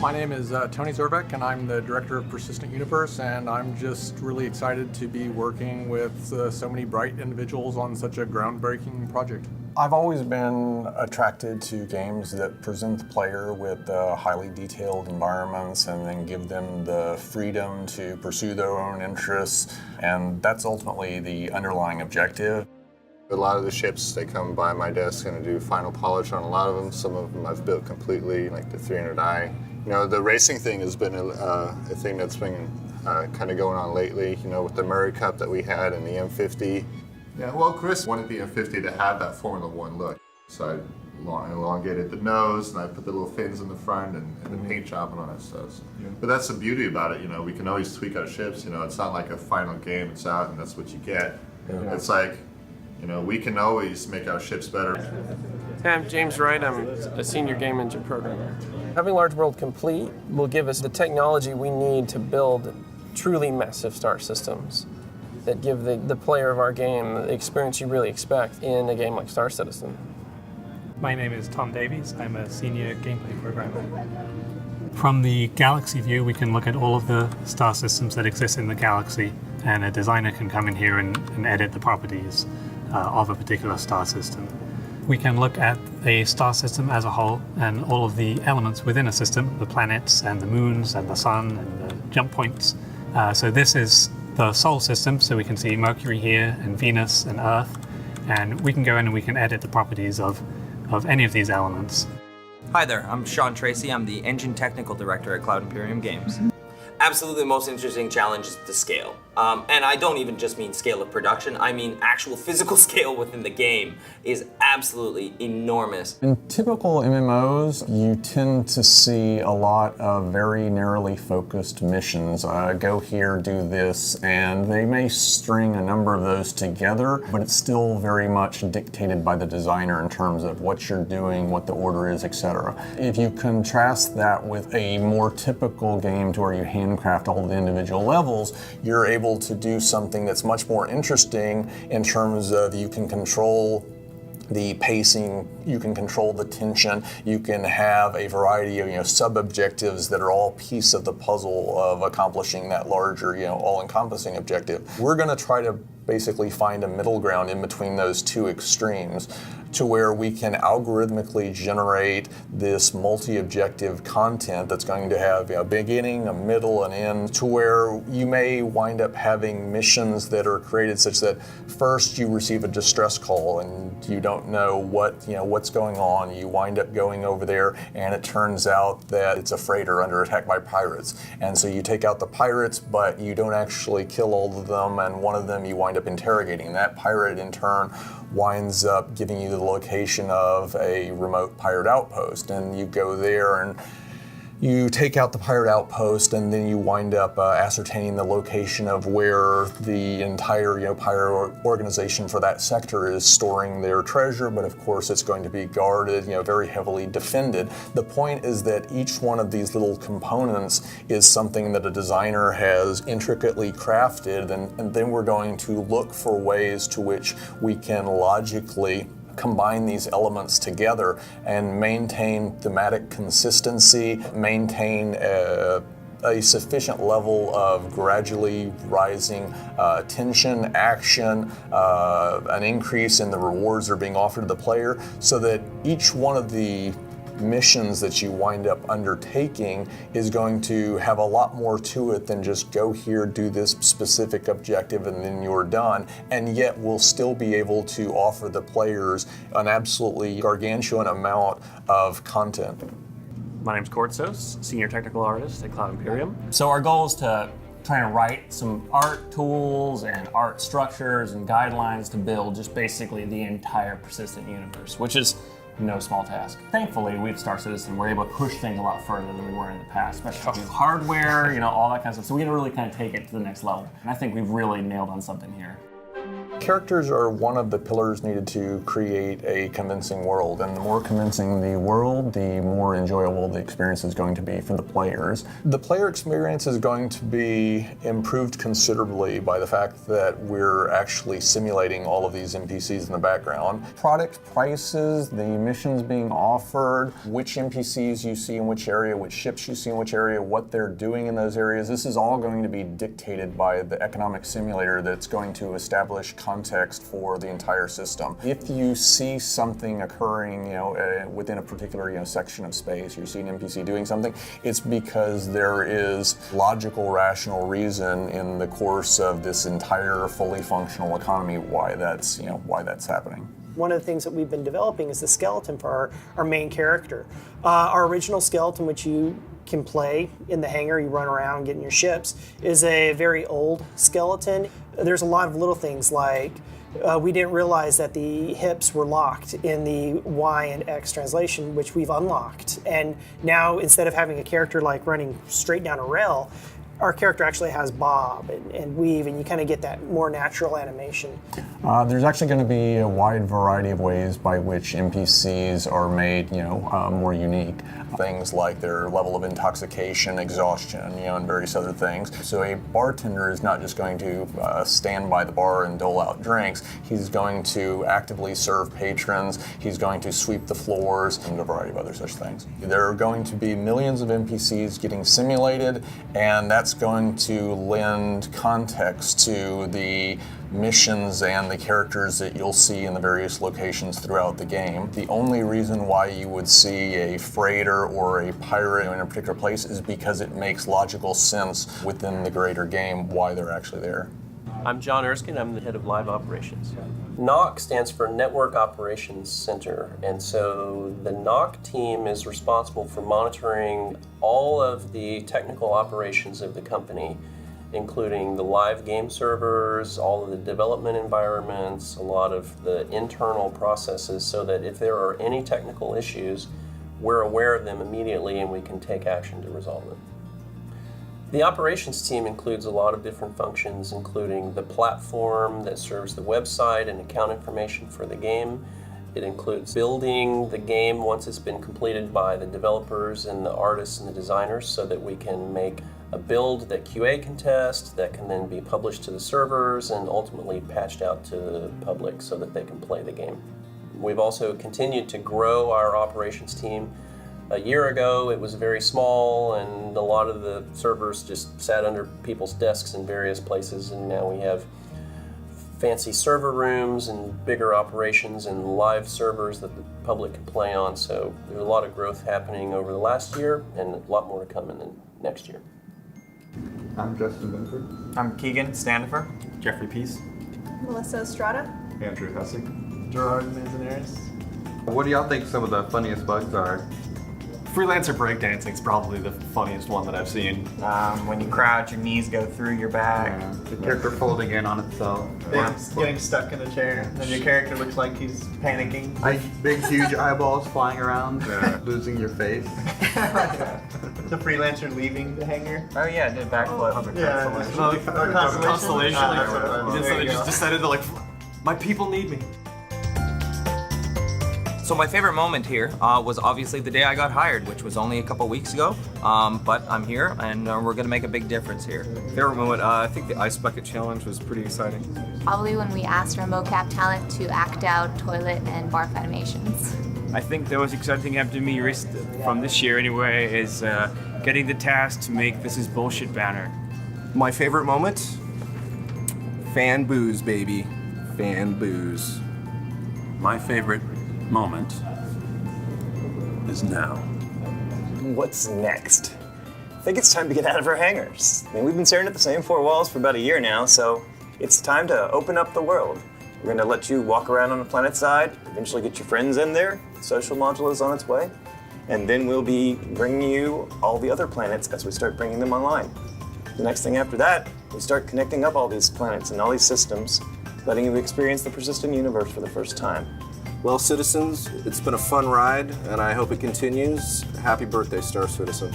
My name is Tony Zorbeck, and I'm the director of Persistent Universe, and I'm just really excited to be working with so many bright individuals on such a groundbreaking project. I've always been attracted to games that present the player with highly detailed environments and then give them the freedom to pursue their own interests, and that's ultimately the underlying objective. A lot of the ships, they come by my desk and I do final polish on a lot of them. Some of them I've built completely, like the 300i. You know, the racing thing has been a thing that's been kind of going on lately, you know, with the Murray Cup that we had and the M50. Yeah, well, Chris wanted the M50 to have that Formula One look. So I elongated the nose and I put the little fins in the front and the paint job and all that stuff. So. Yeah. But that's the beauty about it, you know, we can always tweak our ships, you know, it's not like a final game, it's out and that's what you get. Yeah. It's like, you know, we can always make our ships better. Hi, I'm James Wright. I'm a senior game engine programmer. Having Large World Complete will give us the technology we need to build truly massive star systems that give the player of our game the experience you really expect in a game like Star Citizen. My name is Tom Davies. I'm a senior gameplay programmer. From the galaxy view, we can look at all of the star systems that exist in the galaxy, and a designer can come in here and edit the properties of a particular star system. We can look at a star system as a whole and all of the elements within a system, the planets and the moons and the sun and the jump points. So this is the Sol system, so we can see Mercury here and Venus and Earth, and we can go in and we can edit the properties of any of these elements. Hi there, I'm Sean Tracy. I'm the Engine Technical Director at Cloud Imperium Games. Absolutely the most interesting challenge is the scale. And I don't even just mean scale of production, I mean actual physical scale within the game is absolutely enormous. In typical MMOs, you tend to see a lot of very narrowly focused missions. Go here, do this, and they may string a number of those together, but it's still very much dictated by the designer in terms of what you're doing, what the order is, etc. If you contrast that with a more typical game to where you handcraft all the individual levels, you're able to do something that's much more interesting in terms of you can control the pacing, you can control the tension, you can have a variety of sub-objectives that are all piece of the puzzle of accomplishing that larger, all-encompassing objective. We're going to try to basically find a middle ground in between those two extremes to where we can algorithmically generate this multi-objective content that's going to have a beginning, a middle, an end, to where you may wind up having missions that are created such that first you receive a distress call and you don't know what's going on. You wind up going over there and it turns out that it's a freighter under attack by pirates. And so you take out the pirates, but you don't actually kill all of them, and one of them you wind up interrogating. That pirate in turn winds up giving you the location of a remote pirate outpost, and you go there and you take out the pirate outpost, and then you wind up ascertaining the location of where the entire pirate organization for that sector is storing their treasure, but of course it's going to be guarded, very heavily defended. The point is that each one of these little components is something that a designer has intricately crafted, and then we're going to look for ways to which we can logically combine these elements together and maintain thematic consistency, maintain a sufficient level of gradually rising tension, action, an increase in the rewards that are being offered to the player, so that each one of the missions that you wind up undertaking is going to have a lot more to it than just go here, do this specific objective, and then you're done. And yet we'll still be able to offer the players an absolutely gargantuan amount of content. My name's Kortsos, Senior Technical Artist at Cloud Imperium. So our goal is to try to write some art tools and art structures and guidelines to build just basically the entire Persistent universe, which is no small task. Thankfully, with Star Citizen, we're able to push things a lot further than we were in the past, especially with hardware, all that kind of stuff. So we can really kind of take it to the next level. And I think we've really nailed on something here. characters are one of the pillars needed to create a convincing world, and the more convincing the world, the more enjoyable the experience is going to be for the players. The player experience is going to be improved considerably by the fact that we're actually simulating all of these NPCs in the background. Product prices, the missions being offered, which NPCs you see in which area, which ships you see in which area, what they're doing in those areas, this is all going to be dictated by the economic simulator that's going to establish context for the entire system. If you see something occurring, within a particular, section of space, you see an NPC doing something, it's because there is logical, rational reason in the course of this entire fully functional economy why that's happening. One of the things that we've been developing is the skeleton for our main character. Our original skeleton, which you can play in the hangar, you run around getting your ships, is a very old skeleton. There's a lot of little things like we didn't realize that the hips were locked in the Y and X translation, which we've unlocked. And now instead of having a character like running straight down a rail, our character actually has bob and weave, and you kind of get that more natural animation. There's actually going to be a wide variety of ways by which NPCs are made, more unique. Things like their level of intoxication, exhaustion, and various other things. So a bartender is not just going to stand by the bar and dole out drinks. He's going to actively serve patrons. He's going to sweep the floors, and a variety of other such things. There are going to be millions of NPCs getting simulated, and that's going to lend context to the missions and the characters that you'll see in the various locations throughout the game. The only reason why you would see a freighter or a pirate in a particular place is because it makes logical sense within the greater game why they're actually there. I'm John Erskine. I'm the head of live operations. NOC stands for Network Operations Center, and so the NOC team is responsible for monitoring all of the technical operations of the company, including the live game servers, all of the development environments, a lot of the internal processes, so that if there are any technical issues, we're aware of them immediately and we can take action to resolve them. The operations team includes a lot of different functions, including the platform that serves the website and account information for the game. It includes building the game once it's been completed by the developers and the artists and the designers, so that we can make a build that QA can test, that can then be published to the servers and ultimately patched out to the public so that they can play the game. We've also continued to grow our operations team. A year ago, it was very small, and a lot of the servers just sat under people's desks in various places, and now we have fancy server rooms and bigger operations and live servers that the public can play on. So there's a lot of growth happening over the last year, and a lot more to come in the next year. I'm Justin Binford. I'm Keegan Standifer. Jeffrey Peace. Melissa Estrada. Andrew Hussey. Gerard Manzanares. What do y'all think some of the funniest bugs are? Freelancer breakdancing is probably the funniest one that I've seen. When you crouch, your knees go through your back. Yeah, the character folding in on itself. Getting stuck in a chair, and then your character looks like he's panicking. Big huge eyeballs flying around, losing your face. The freelancer leaving the hangar. Oh yeah, I did backflip. Constellation. They just decided to my people need me. So my favorite moment here was obviously the day I got hired, which was only a couple weeks ago. But I'm here, and we're going to make a big difference here. Favorite moment, I think the Ice Bucket Challenge was pretty exciting. Probably when we asked our mocap talent to act out toilet and barf animations. I think the most exciting thing happened to me from this year anyway is getting the task to make This Is Bullshit banner. My favorite moment? Fan booze, baby. Fan booze. My favorite moment is now. What's next? I think it's time to get out of our hangars. We've been staring at the same four walls for about a year now, so it's time to open up the world. We're going to let you walk around on the planet side, eventually get your friends in there, the social module is on its way, and then we'll be bringing you all the other planets as we start bringing them online. The next thing after that, we start connecting up all these planets and all these systems, letting you experience the persistent universe for the first time. Well, citizens, it's been a fun ride, and I hope it continues. Happy birthday, Star Citizen.